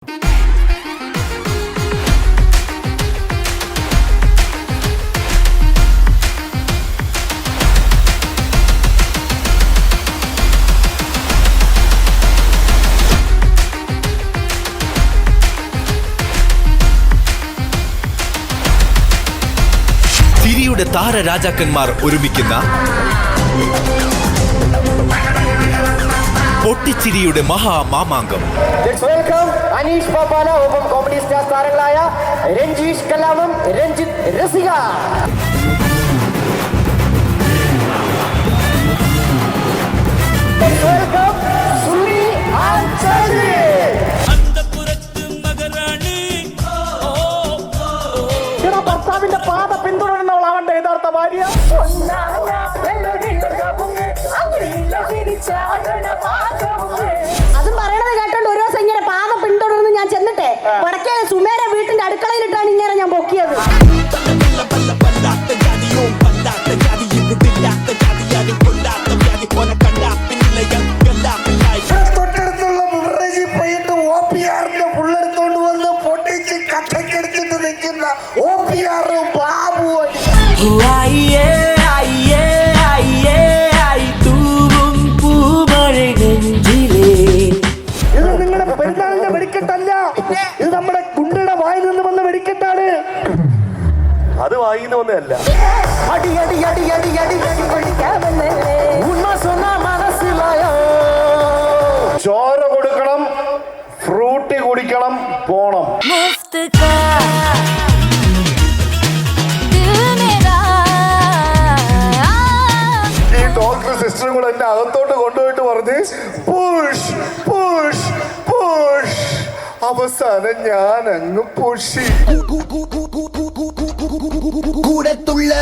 ചിരിയുടെ താരരാജാക്കന്മാർ ഒരുമിക്കുന്ന പൊട്ടിച്ചിരിയുടെ മഹാമാമാങ്കം. അനീഷ് പാപ്പാന ഒപ്പം comedy star താരങ്ങളായ രഞ്ജീഷ് കലാമം, രഞ്ജിത്ത് രസിക. ഭർത്താവിന്റെ പാത പിന്തുടരുന്നവൾ അവന്റെ യഥാർത്ഥ ഭാര്യ. അതും പറയണത് കേട്ടോണ്ട് ഒരു ദിവസം ഇങ്ങനെ പാത പിന്തുടർന്ന് ഞാൻ ചെന്നിട്ടെ വടക്കേ സുമേര വീട്ടിന്റെ അടുക്കളയിലിട്ടാണ് ഇങ്ങനെ ഞാൻ പൊക്കിയത്. തൊട്ടടുത്തുള്ള ബിവറേജിൽ പോയിട്ട് OPR-ന്റെ പുള്ളെടുത്തോണ്ട് വന്ന് പൊട്ടിച്ച് കട്ടക്കടിച്ചിട്ട് നിൽക്കുന്ന OPR ബാബു. ഇത് നിങ്ങളുടെ പെരുന്നാളിന്റെ വെടിക്കെട്ടല്ല, ഇത് നമ്മുടെ കുണ്ടിയുടെ വായിൽ നിന്ന് വന്ന വെടിക്കെട്ടാണ്. അത് വായിന്ന് വന്നതല്ല. അടി അടി അടി അടി അടി ഉണ്മ സൊന്ന മനസ്സിലായോ? ചോര കൊടുക്കണം, ഫ്രൂട്ടി കുടിക്കണം, പോണം. ഈ ഡോക്ടർ സിസ്റ്ററും കൂടെ എന്നെ അകത്തോട്ട് കൊണ്ടുപോയിട്ട് പറഞ്ഞ് പുഷ് പുഷ് പുഷ്. അവസാനം ഞാൻ അങ്ങ് പുഷി. കൂടത്തുള്ള